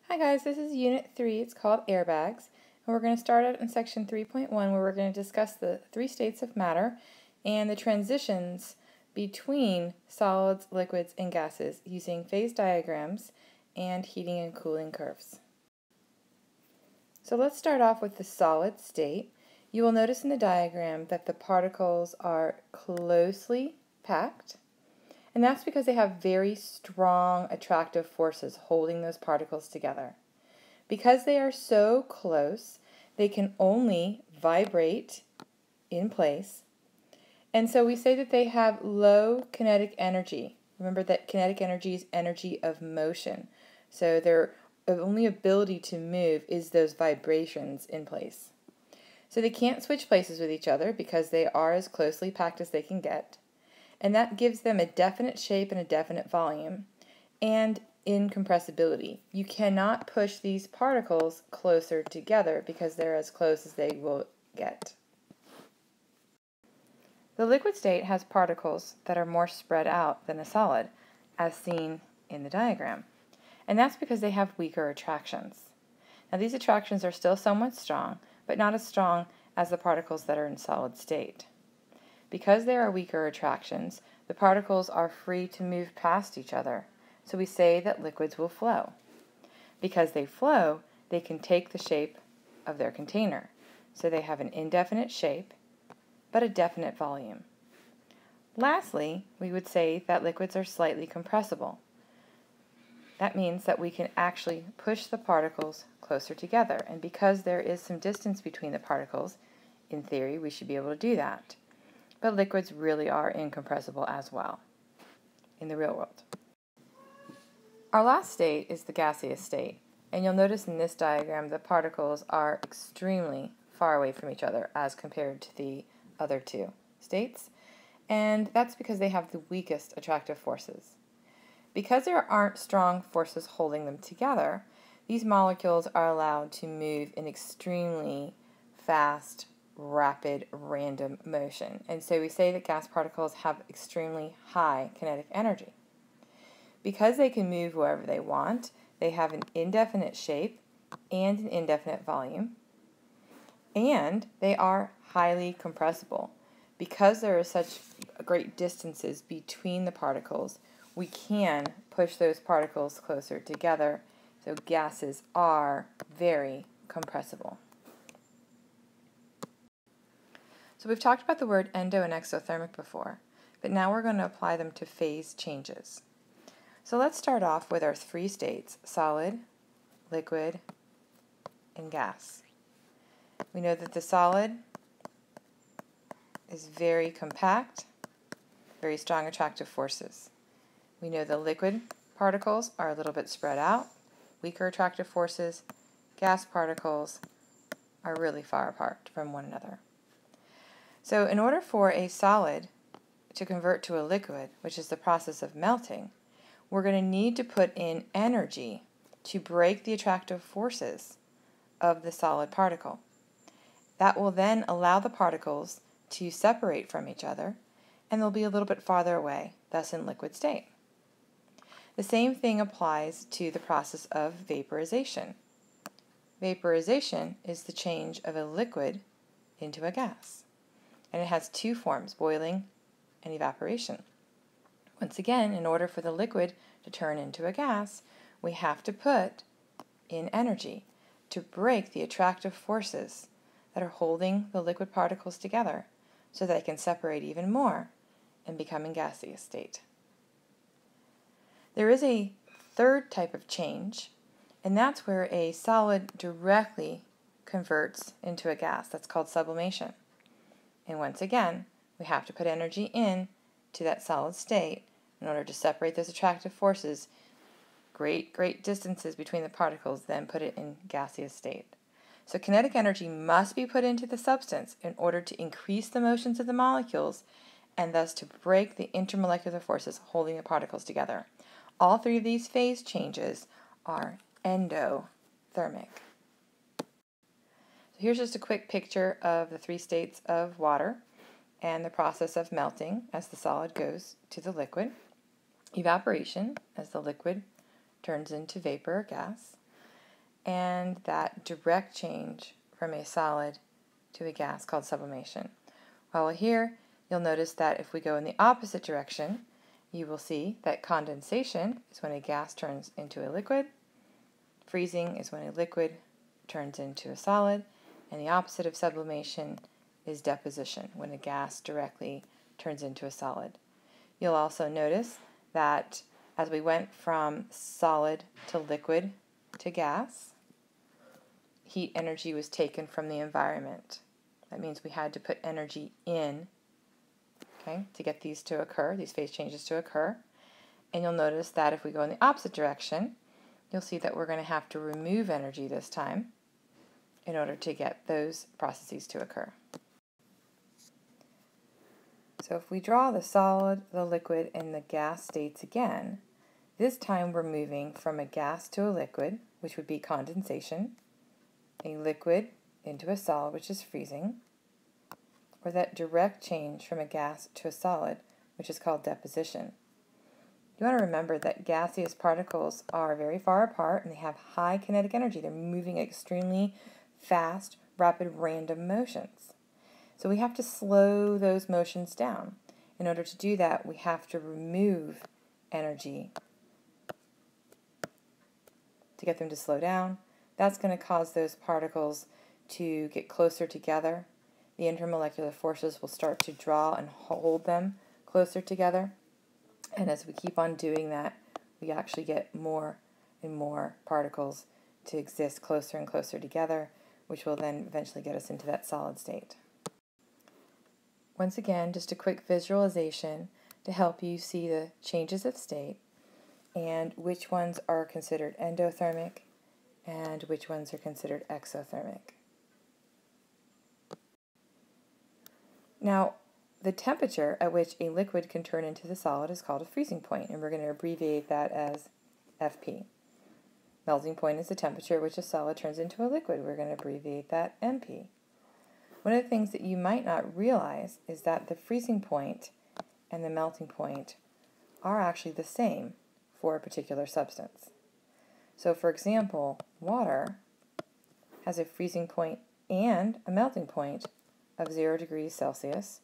Hi guys, this is Unit 3. It's called Airbags, and we're going to start out in Section 3.1 where we're going to discuss the three states of matter and the transitions between solids, liquids, and gases using phase diagrams and heating and cooling curves. So let's start off with the solid state. You will notice in the diagram that the particles are closely packed. And that's because they have very strong attractive forces holding those particles together. Because they are so close, they can only vibrate in place. And so we say that they have low kinetic energy. Remember that kinetic energy is energy of motion. So their only ability to move is those vibrations in place. So they can't switch places with each other because they are as closely packed as they can get. And that gives them a definite shape and a definite volume, and incompressibility. You cannot push these particles closer together because they're as close as they will get. The liquid state has particles that are more spread out than a solid, as seen in the diagram. And that's because they have weaker attractions. Now these attractions are still somewhat strong, but not as strong as the particles that are in solid state. Because there are weaker attractions, the particles are free to move past each other, so we say that liquids will flow. Because they flow, they can take the shape of their container, so they have an indefinite shape, but a definite volume. Lastly, we would say that liquids are slightly compressible. That means that we can actually push the particles closer together, and because there is some distance between the particles, in theory, we should be able to do that. But liquids really are incompressible as well in the real world. Our last state is the gaseous state, and you'll notice in this diagram the particles are extremely far away from each other as compared to the other two states, and that's because they have the weakest attractive forces. Because there aren't strong forces holding them together, these molecules are allowed to move in extremely fast, rapid, random motion. And so we say that gas particles have extremely high kinetic energy. Because they can move wherever they want, they have an indefinite shape and an indefinite volume, and they are highly compressible. Because there are such great distances between the particles, we can push those particles closer together, so gases are very compressible. So we've talked about the word endo and exothermic before, but now we're going to apply them to phase changes. So let's start off with our three states, solid, liquid, and gas. We know that the solid is very compact, very strong attractive forces. We know the liquid particles are a little bit spread out, weaker attractive forces. Gas particles are really far apart from one another. So in order for a solid to convert to a liquid, which is the process of melting, we're going to need to put in energy to break the attractive forces of the solid particle. That will then allow the particles to separate from each other, and they'll be a little bit farther away, thus in liquid state. The same thing applies to the process of vaporization. Vaporization is the change of a liquid into a gas. And it has two forms, boiling and evaporation. Once again, in order for the liquid to turn into a gas, we have to put in energy to break the attractive forces that are holding the liquid particles together so they can separate even more and become in gaseous state. There is a third type of change, and that's where a solid directly converts into a gas. That's called sublimation. And once again, we have to put energy in to that solid state in order to separate those attractive forces, great distances between the particles, then put it in gaseous state. So kinetic energy must be put into the substance in order to increase the motions of the molecules and thus to break the intermolecular forces holding the particles together. All three of these phase changes are endothermic. So here's just a quick picture of the three states of water and the process of melting as the solid goes to the liquid, evaporation as the liquid turns into vapor or gas, and that direct change from a solid to a gas called sublimation. While here, you'll notice that if we go in the opposite direction, you will see that condensation is when a gas turns into a liquid, freezing is when a liquid turns into a solid, and the opposite of sublimation is deposition, when a gas directly turns into a solid. You'll also notice that as we went from solid to liquid to gas, heat energy was taken from the environment. That means we had to put energy in, okay, to get these to occur, these phase changes to occur. And you'll notice that if we go in the opposite direction, you'll see that we're going to have to remove energy this time in order to get those processes to occur. So if we draw the solid, the liquid, and the gas states again, this time we're moving from a gas to a liquid, which would be condensation, a liquid into a solid, which is freezing, or that direct change from a gas to a solid, which is called deposition. You want to remember that gaseous particles are very far apart and they have high kinetic energy. They're moving at extremely fast, rapid, random motions. So we have to slow those motions down. In order to do that, we have to remove energy to get them to slow down. That's going to cause those particles to get closer together. The intermolecular forces will start to draw and hold them closer together. And as we keep on doing that, we actually get more and more particles to exist closer and closer together, which will then eventually get us into that solid state. Once again, just a quick visualization to help you see the changes of state and which ones are considered endothermic and which ones are considered exothermic. Now, the temperature at which a liquid can turn into the solid is called a freezing point, and we're going to abbreviate that as FP. Melting point is the temperature at which a solid turns into a liquid. We're going to abbreviate that MP. One of the things that you might not realize is that the freezing point and the melting point are actually the same for a particular substance. So, for example, water has a freezing point and a melting point of 0 degrees Celsius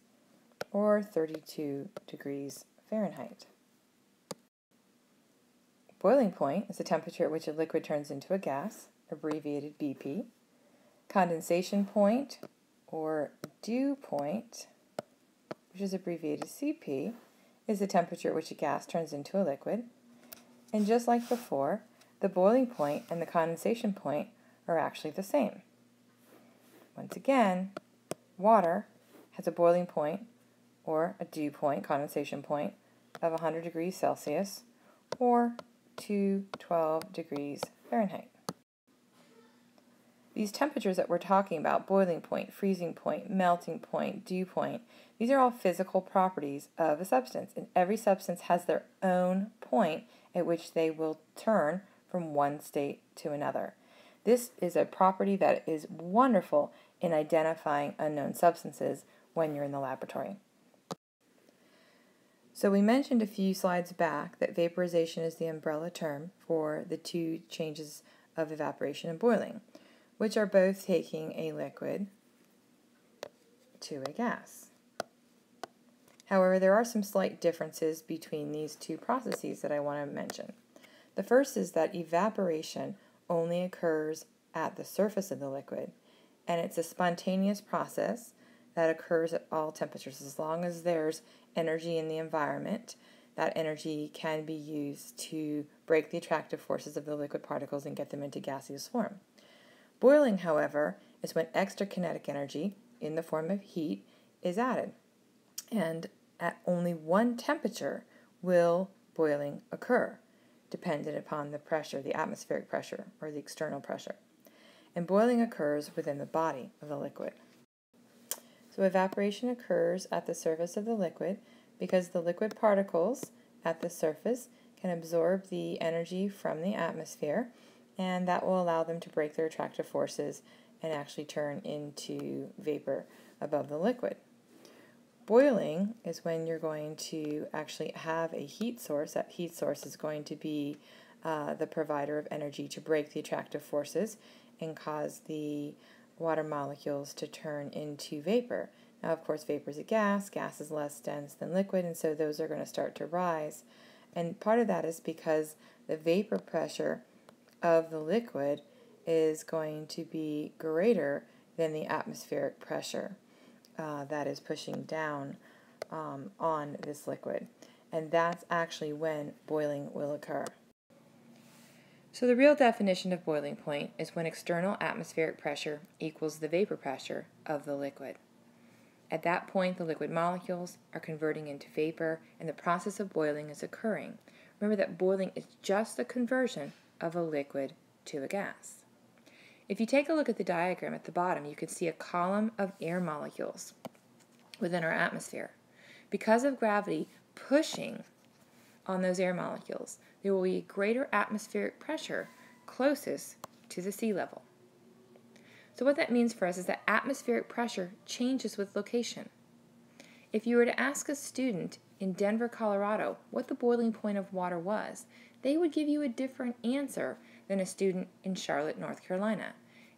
or 32 degrees Fahrenheit. Boiling point is the temperature at which a liquid turns into a gas, abbreviated BP. Condensation point, or dew point, which is abbreviated CP, is the temperature at which a gas turns into a liquid. And just like before, the boiling point and the condensation point are actually the same. Once again, water has a boiling point or a dew point, condensation point, of 100 degrees Celsius or 212 degrees Fahrenheit. These temperatures that we're talking about, boiling point, freezing point, melting point, dew point, these are all physical properties of a substance, and every substance has their own point at which they will turn from one state to another. This is a property that is wonderful in identifying unknown substances when you're in the laboratory. So we mentioned a few slides back that vaporization is the umbrella term for the two changes of evaporation and boiling, which are both taking a liquid to a gas. However, there are some slight differences between these two processes that I want to mention. The first is that evaporation only occurs at the surface of the liquid, and it's a spontaneous process that occurs at all temperatures. As long as there's energy in the environment, that energy can be used to break the attractive forces of the liquid particles and get them into gaseous form. Boiling, however, is when extra kinetic energy, in the form of heat, is added. And at only one temperature will boiling occur, dependent upon the pressure, the atmospheric pressure, or the external pressure. And boiling occurs within the body of the liquid. So evaporation occurs at the surface of the liquid because the liquid particles at the surface can absorb the energy from the atmosphere, and that will allow them to break their attractive forces and actually turn into vapor above the liquid. Boiling is when you're going to actually have a heat source. That heat source is going to be the provider of energy to break the attractive forces and cause the water molecules to turn into vapor. Now, of course, vapor is a gas. Gas is less dense than liquid, and so those are going to start to rise. And part of that is because the vapor pressure of the liquid is going to be greater than the atmospheric pressure that is pushing down on this liquid. And that's actually when boiling will occur. So the real definition of boiling point is when external atmospheric pressure equals the vapor pressure of the liquid. At that point, the liquid molecules are converting into vapor, and the process of boiling is occurring. Remember that boiling is just the conversion of a liquid to a gas. If you take a look at the diagram at the bottom, you can see a column of air molecules within our atmosphere. Because of gravity pushing on those air molecules, there will be greater atmospheric pressure closest to the sea level. So what that means for us is that atmospheric pressure changes with location. If you were to ask a student in Denver, Colorado, what the boiling point of water was, they would give you a different answer than a student in Charlotte, North Carolina.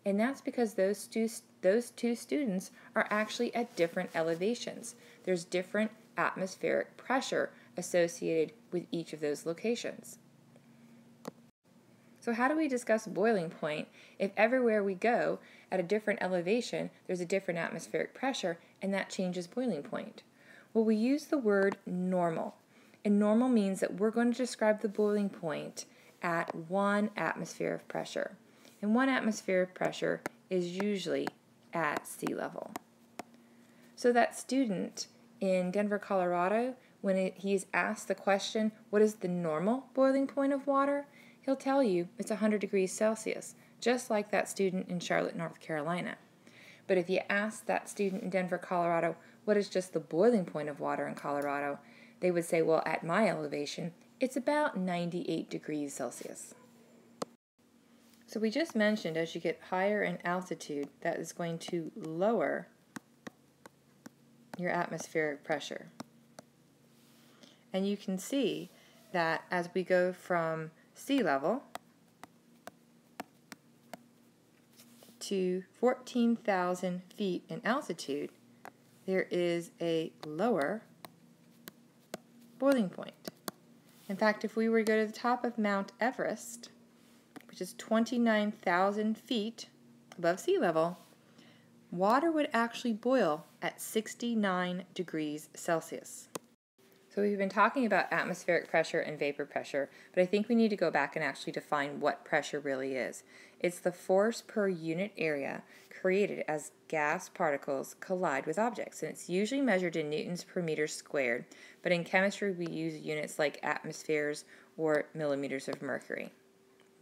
And that's because those two students are actually at different elevations. There's different atmospheric pressure associated with each of those locations. So how do we discuss boiling point if everywhere we go at a different elevation there's a different atmospheric pressure and that changes boiling point? Well, we use the word normal. And normal means that we're going to describe the boiling point at 1 atmosphere of pressure. And 1 atmosphere of pressure is usually at sea level. So that student in Denver, Colorado, when he's asked the question, what is the normal boiling point of water? He'll tell you it's 100 degrees Celsius, just like that student in Charlotte, North Carolina. But if you ask that student in Denver, Colorado, what is just the boiling point of water in Colorado, they would say, well, at my elevation, it's about 98 degrees Celsius. So we just mentioned as you get higher in altitude, that is going to lower your atmospheric pressure. And you can see that as we go from sea level to 14,000 feet in altitude, there is a lower boiling point. In fact, if we were to go to the top of Mount Everest, which is 29,000 feet above sea level, water would actually boil at 69 degrees Celsius. So we've been talking about atmospheric pressure and vapor pressure, but I think we need to go back and actually define what pressure really is. It's the force per unit area created as gas particles collide with objects, and it's usually measured in newtons per meter squared, but in chemistry we use units like atmospheres or millimeters of mercury.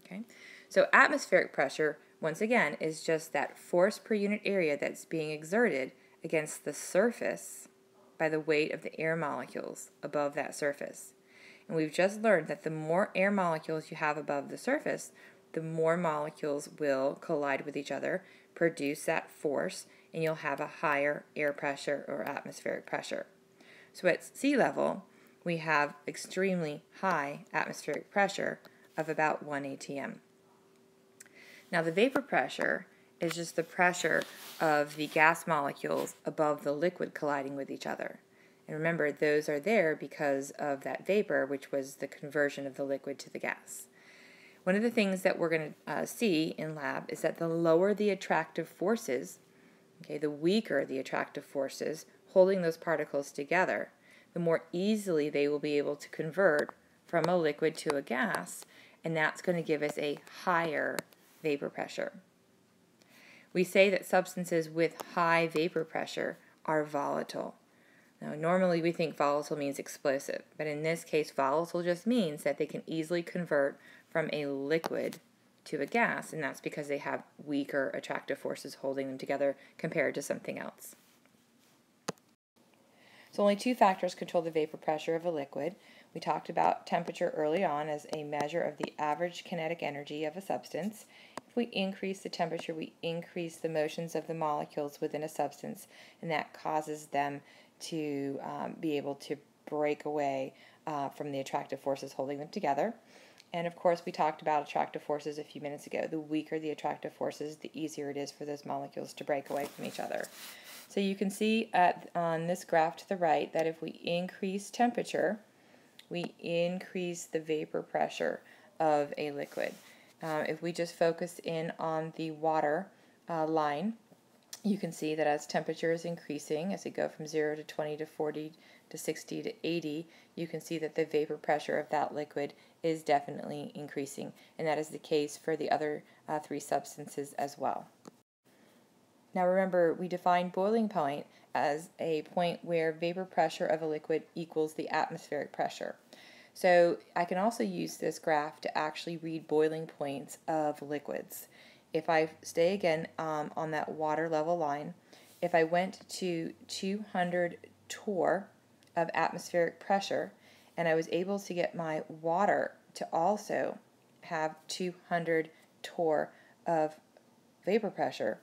Okay? So atmospheric pressure, once again, is just that force per unit area that's being exerted against the surface by the weight of the air molecules above that surface. And we've just learned that the more air molecules you have above the surface, the more molecules will collide with each other, produce that force, and you'll have a higher air pressure or atmospheric pressure. So at sea level, we have extremely high atmospheric pressure of about 1 atm. Now the vapor pressure is just the pressure of the gas molecules above the liquid colliding with each other. And remember, those are there because of that vapor, which was the conversion of the liquid to the gas. One of the things that we're going to see in lab is that the lower the attractive forces, okay, the weaker the attractive forces holding those particles together, the more easily they will be able to convert from a liquid to a gas, and that's going to give us a higher vapor pressure. We say that substances with high vapor pressure are volatile. Now, normally we think volatile means explosive, but in this case, volatile just means that they can easily convert from a liquid to a gas, and that's because they have weaker attractive forces holding them together compared to something else. So only 2 factors control the vapor pressure of a liquid. We talked about temperature early on as a measure of the average kinetic energy of a substance. If we increase the temperature, we increase the motions of the molecules within a substance, and that causes them to be able to break away from the attractive forces holding them together. And of course, we talked about attractive forces a few minutes ago. The weaker the attractive forces, the easier it is for those molecules to break away from each other. So you can see on this graph to the right that if we increase temperature, we increase the vapor pressure of a liquid. If we just focus in on the water line, you can see that as temperature is increasing, as we go from 0 to 20 to 40 to 60 to 80, you can see that the vapor pressure of that liquid is definitely increasing, and that is the case for the other three substances as well. Now remember, we define boiling point as a point where vapor pressure of a liquid equals the atmospheric pressure. So I can also use this graph to actually read boiling points of liquids. If I stay again on that water level line, if I went to 200 torr of atmospheric pressure and I was able to get my water to also have 200 torr of vapor pressure,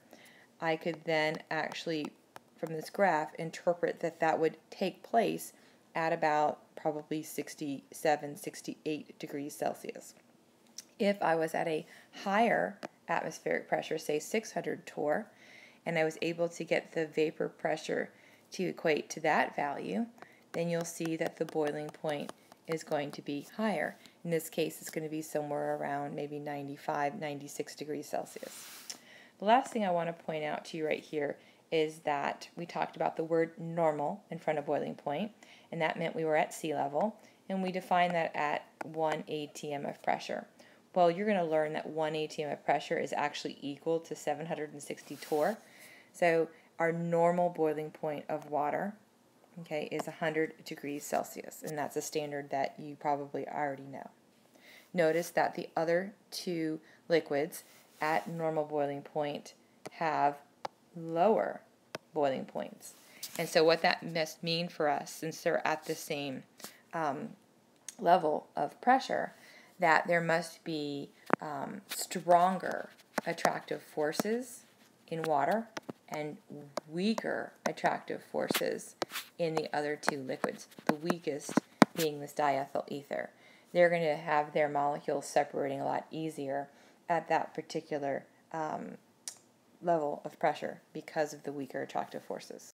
I could then actually, from this graph, interpret that that would take place at about probably 67, 68 degrees Celsius. If I was at a higher atmospheric pressure, say 600 torr, and I was able to get the vapor pressure to equate to that value, then you'll see that the boiling point is going to be higher. In this case, it's going to be somewhere around maybe 95, 96 degrees Celsius. The last thing I want to point out to you right here is that we talked about the word normal in front of boiling point, and that meant we were at sea level, and we defined that at 1 atm of pressure. Well, you're going to learn that 1 atm of pressure is actually equal to 760 torr. So our normal boiling point of water, okay, is 100 degrees Celsius, and that's a standard that you probably already know. Notice that the other two liquids at normal boiling point have lower boiling points. And so what that must mean for us, since they're at the same level of pressure, that there must be stronger attractive forces in water and weaker attractive forces in the other two liquids, the weakest being this diethyl ether. They're going to have their molecules separating a lot easier at that particular level of pressure because of the weaker attractive forces.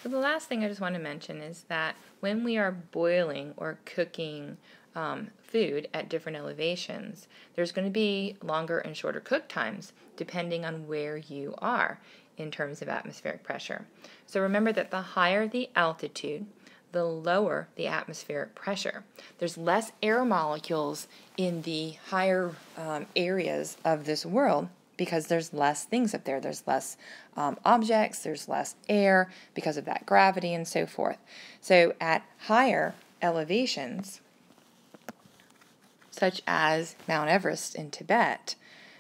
So the last thing I just want to mention is that when we are boiling or cooking food at different elevations, there's going to be longer and shorter cook times depending on where you are in terms of atmospheric pressure. So remember that the higher the altitude, the lower the atmospheric pressure. There's less air molecules in the higher areas of this world because there's less things up there. There's less objects, there's less air because of that gravity and so forth. So at higher elevations, such as Mount Everest in Tibet,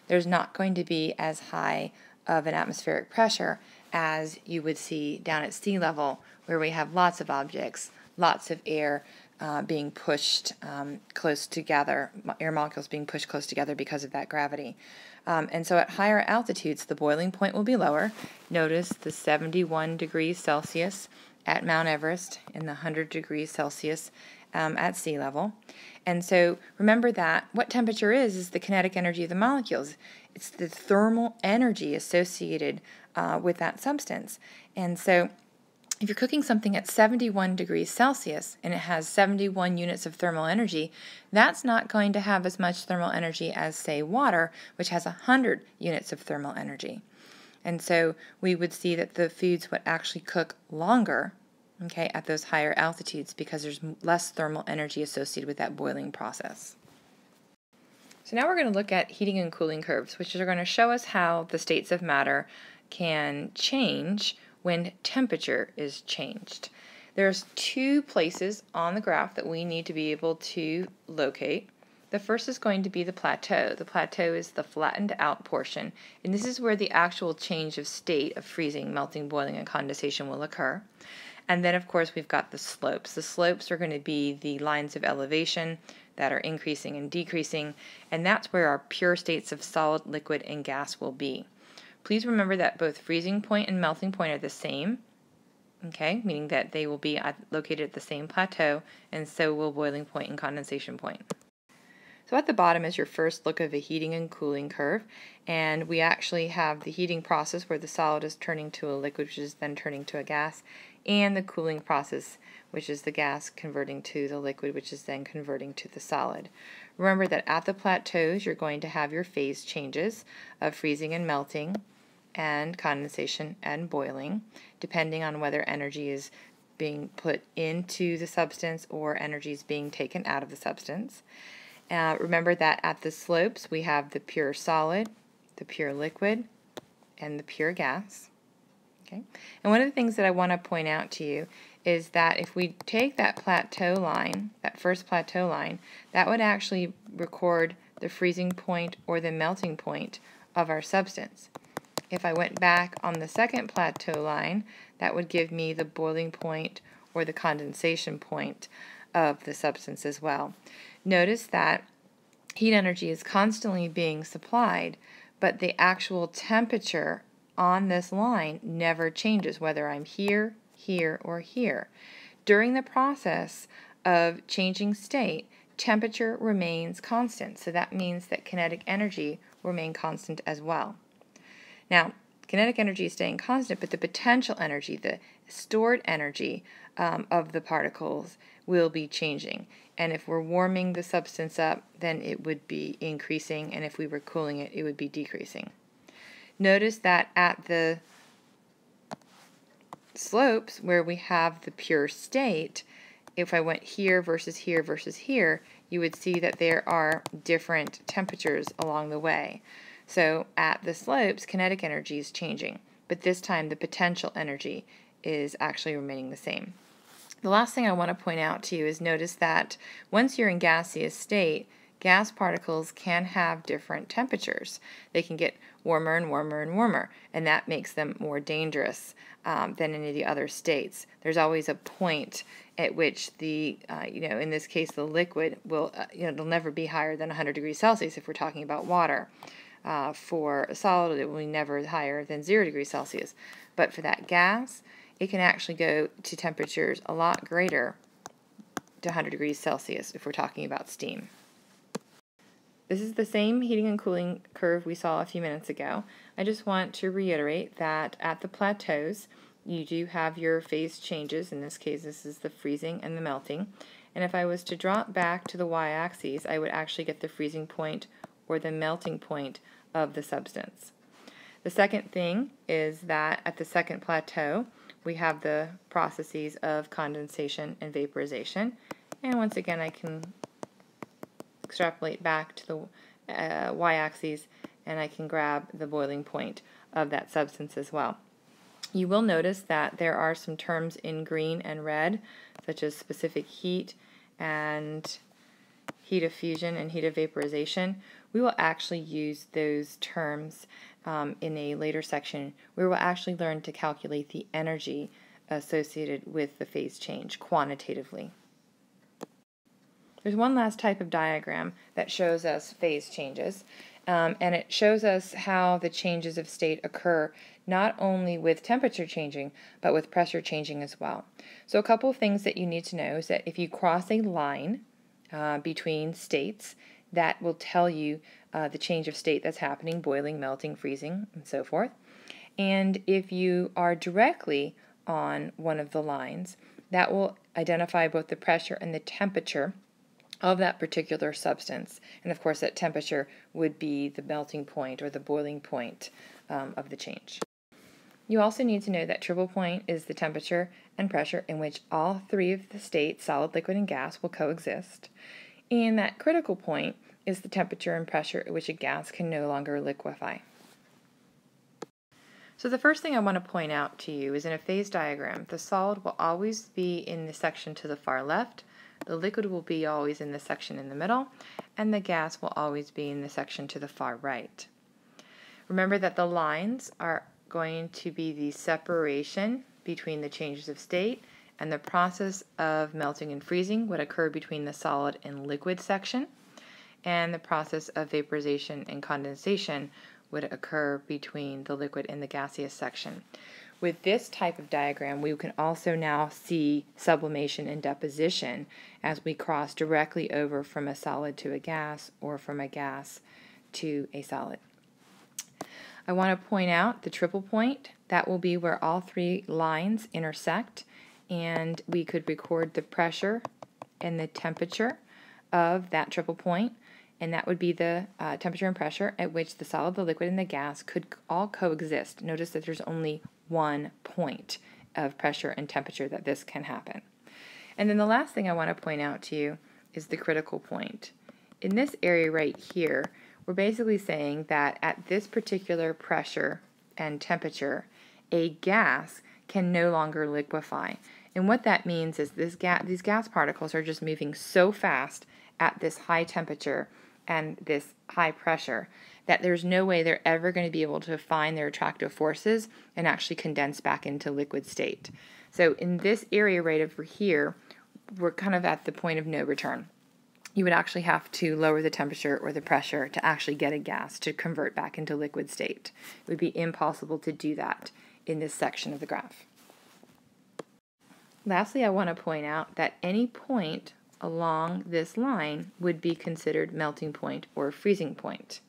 there's not going to be as high of an atmospheric pressure as you would see down at sea level, where we have lots of objects, lots of air being pushed close together, air molecules being pushed close together because of that gravity. And so at higher altitudes, the boiling point will be lower. Notice the 71 degrees Celsius at Mount Everest and the 100 degrees Celsius at sea level. And so remember that what temperature is the kinetic energy of the molecules. It's the thermal energy associated with that substance. And so if you're cooking something at 71 degrees Celsius and it has 71 units of thermal energy, that's not going to have as much thermal energy as, say, water, which has 100 units of thermal energy. And so we would see that the foods would actually cook longer, okay, at those higher altitudes because there's less thermal energy associated with that boiling process. So now we're going to look at heating and cooling curves, which are going to show us how the states of matter can change when temperature is changed. There's two places on the graph that we need to be able to locate. The first is going to be the plateau. The plateau is the flattened out portion, and this is where the actual change of state of freezing, melting, boiling, and condensation will occur. And then, of course, we've got the slopes. The slopes are going to be the lines of elevation that are increasing and decreasing, and that's where our pure states of solid, liquid, and gas will be. Please remember that both freezing point and melting point are the same, okay, meaning that they will be located at the same plateau, and so will boiling point and condensation point. So at the bottom is your first look of a heating and cooling curve, and we actually have the heating process where the solid is turning to a liquid, which is then turning to a gas, and the cooling process, which is the gas converting to the liquid, which is then converting to the solid. Remember that at the plateaus you're going to have your phase changes of freezing and melting, and condensation and boiling, depending on whether energy is being put into the substance or energy is being taken out of the substance. Remember that at the slopes we have the pure solid, the pure liquid, and the pure gas. Okay? And one of the things that I want to point out to you is that if we take that plateau line, that first plateau line, that would actually record the freezing point or the melting point of our substance. If I went back on the second plateau line, that would give me the boiling point or the condensation point of the substance as well. Notice that heat energy is constantly being supplied, but the actual temperature on this line never changes, whether I'm here, here, or here. During the process of changing state, temperature remains constant, so that means that kinetic energy will remain constant as well. Now, kinetic energy is staying constant, but the potential energy, the stored energy of the particles will be changing. And if we're warming the substance up, then it would be increasing, and if we were cooling it, it would be decreasing. Notice that at the slopes where we have the pure state, if I went here versus here versus here, you would see that there are different temperatures along the way. So at the slopes, kinetic energy is changing, but this time the potential energy is actually remaining the same. The last thing I want to point out to you is notice that once you're in gaseous state, gas particles can have different temperatures. They can get warmer and warmer and warmer, and that makes them more dangerous than any of the other states. There's always a point at which the, in this case, the liquid will, it'll never be higher than 100 degrees Celsius if we're talking about water. For a solid, it will be never higher than 0 degrees Celsius. But for that gas, it can actually go to temperatures a lot greater to 100 degrees Celsius if we're talking about steam. This is the same heating and cooling curve we saw a few minutes ago. I just want to reiterate that at the plateaus, you do have your phase changes. In this case, this is the freezing and the melting. And if I was to drop back to the y-axis, I would actually get the freezing point or the melting point of the substance. The second thing is that at the second plateau, we have the processes of condensation and vaporization. And once again, I can extrapolate back to the y-axis, and I can grab the boiling point of that substance as well. You will notice that there are some terms in green and red, such as specific heat and heat of fusion and heat of vaporization. We will actually use those terms in a later section where we'll actually learn to calculate the energy associated with the phase change quantitatively. There's one last type of diagram that shows us phase changes, and it shows us how the changes of state occur not only with temperature changing, but with pressure changing as well. So a couple of things that you need to know is that if you cross a line between states, that will tell you the change of state that's happening, boiling, melting, freezing, and so forth. And if you are directly on one of the lines, that will identify both the pressure and the temperature of that particular substance. And of course, that temperature would be the melting point or the boiling point of the change. You also need to know that triple point is the temperature and pressure in which all three of the states, solid, liquid, and gas, will coexist. And that critical point is the temperature and pressure at which a gas can no longer liquefy. So the first thing I want to point out to you is in a phase diagram, the solid will always be in the section to the far left, the liquid will be always in the section in the middle, and the gas will always be in the section to the far right. Remember that the lines are going to be the separation between the changes of state, and the process of melting and freezing would occur between the solid and liquid section, and the process of vaporization and condensation would occur between the liquid and the gaseous section. With this type of diagram, we can also now see sublimation and deposition as we cross directly over from a solid to a gas or from a gas to a solid. I want to point out the triple point. That will be where all three lines intersect, and we could record the pressure and the temperature of that triple point, and that would be the temperature and pressure at which the solid, the liquid, and the gas could all coexist. Notice that there's only one point of pressure and temperature that this can happen. And then the last thing I want to point out to you is the critical point. In this area right here, we're basically saying that at this particular pressure and temperature, a gas can no longer liquefy. And what that means is these gas particles are just moving so fast at this high temperature and this high pressure that there's no way they're ever going to be able to find their attractive forces and actually condense back into liquid state. So in this area right over here, we're kind of at the point of no return. You would actually have to lower the temperature or the pressure to actually get a gas to convert back into liquid state. It would be impossible to do that in this section of the graph. Lastly, I want to point out that any point along this line would be considered melting point or freezing point.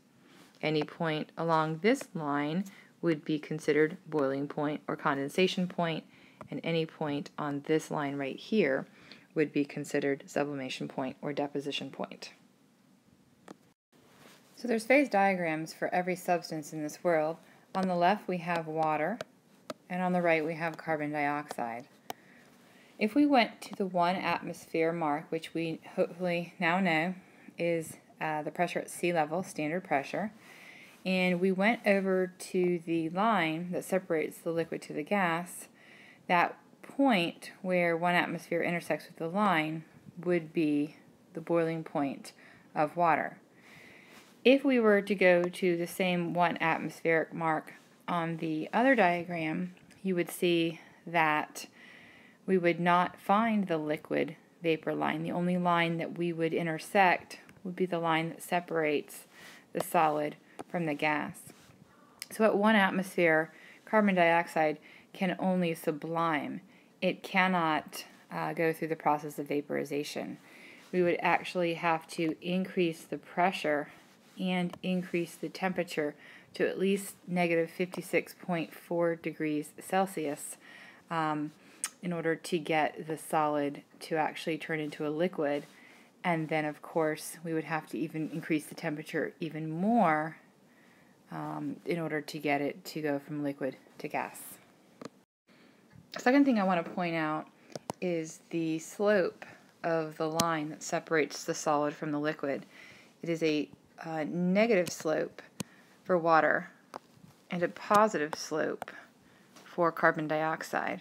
Any point along this line would be considered boiling point or condensation point, and any point on this line right here would be considered sublimation point or deposition point. So there's phase diagrams for every substance in this world. On the left we have water, and on the right we have carbon dioxide. If we went to the 1 atmosphere mark, which we hopefully now know is the pressure at sea level, standard pressure, and we went over to the line that separates the liquid to the gas, that point where 1 atmosphere intersects with the line would be the boiling point of water. If we were to go to the same 1 atmospheric mark on the other diagram, you would see that we would not find the liquid vapor line. The only line that we would intersect would be the line that separates the solid from the gas. So at 1 atmosphere, carbon dioxide can only sublime. It cannot go through the process of vaporization. We would actually have to increase the pressure and increase the temperature to at least negative 56.4 degrees Celsius in order to get the solid to actually turn into a liquid. And then, of course, we would have to even increase the temperature even more in order to get it to go from liquid to gas. The second thing I want to point out is the slope of the line that separates the solid from the liquid. It is a negative slope for water and a positive slope for carbon dioxide.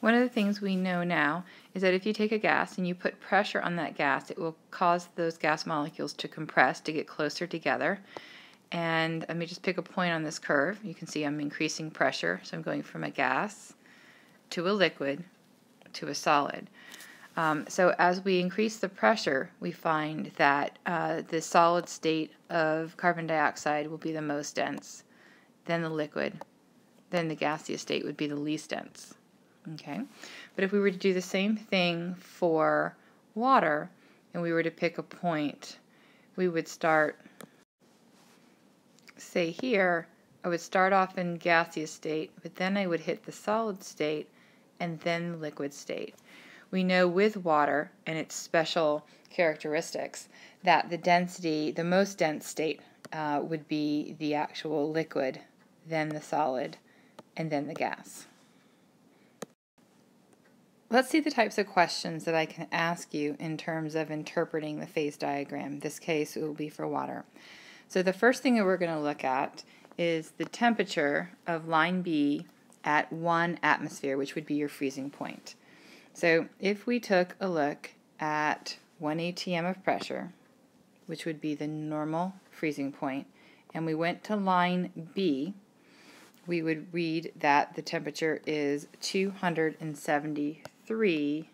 One of the things we know now is that if you take a gas and you put pressure on that gas, it will cause those gas molecules to compress, to get closer together. And let me just pick a point on this curve. You can see I'm increasing pressure, so I'm going from a gas to a liquid to a solid. So as we increase the pressure, we find that the solid state of carbon dioxide will be the most dense, then the liquid, then the gaseous state would be the least dense. Okay, but if we were to do the same thing for water, and we were to pick a point, we would start, say here, I would start off in gaseous state, but then I would hit the solid state, and then the liquid state. We know with water and its special characteristics that the density, the most dense state, would be the actual liquid, then the solid, and then the gas. Let's see the types of questions that I can ask you in terms of interpreting the phase diagram. In this case, it will be for water. So the first thing that we're going to look at is the temperature of line B at 1 atmosphere, which would be your freezing point. So if we took a look at 1 atm of pressure, which would be the normal freezing point, and we went to line B, we would read that the temperature is 273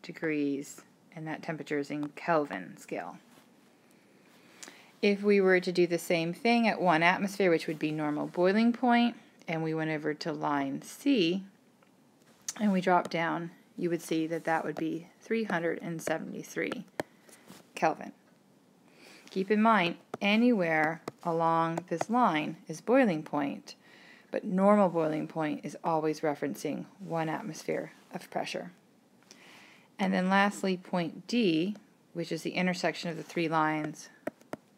degrees, and that temperature is in Kelvin scale. If we were to do the same thing at 1 atmosphere, which would be normal boiling point, and we went over to line C, and we dropped down, you would see that that would be 373 Kelvin. Keep in mind, anywhere along this line is boiling point, but normal boiling point is always referencing 1 atmosphere of pressure. And then lastly, point D, which is the intersection of the 3 lines,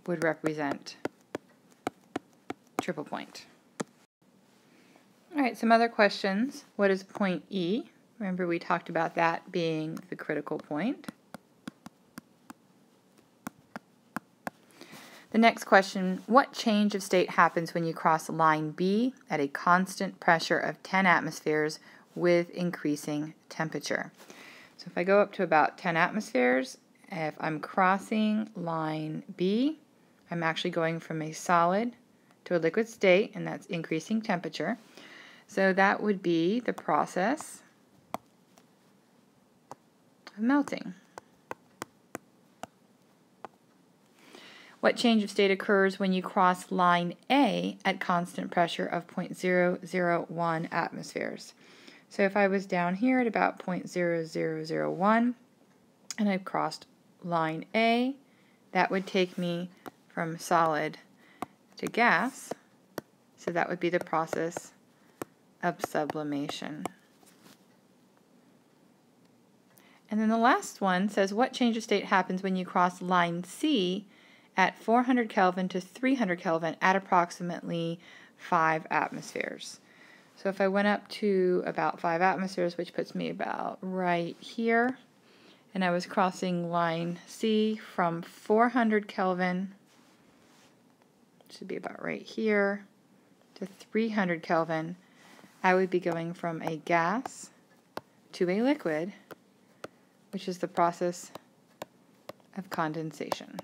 would represent triple point. All right, some other questions. What is point E? Remember we talked about that being the critical point. The next question, what change of state happens when you cross line B at a constant pressure of 10 atmospheres with increasing temperature? So if I go up to about 10 atmospheres, if I'm crossing line B, I'm actually going from a solid to a liquid state, and that's increasing temperature. So that would be the process of melting. What change of state occurs when you cross line A at constant pressure of 0.001 atmospheres? So if I was down here at about 0.0001 and I've crossed line A, that would take me from solid to gas. So that would be the process of sublimation. And then the last one says, what change of state happens when you cross line C at 400 Kelvin to 300 Kelvin at approximately 5 atmospheres? So if I went up to about 5 atmospheres, which puts me about right here, and I was crossing line C from 400 Kelvin, which would be about right here, to 300 Kelvin, I would be going from a gas to a liquid, which is the process of condensation.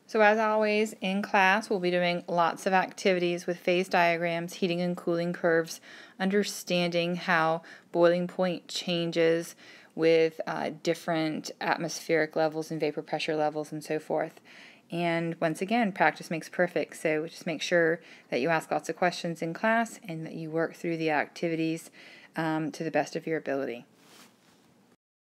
So as always, in class, we'll be doing lots of activities with phase diagrams, heating and cooling curves, understanding how boiling point changes with different atmospheric levels and vapor pressure levels and so forth. And once again, practice makes perfect, so just make sure that you ask lots of questions in class and that you work through the activities to the best of your ability.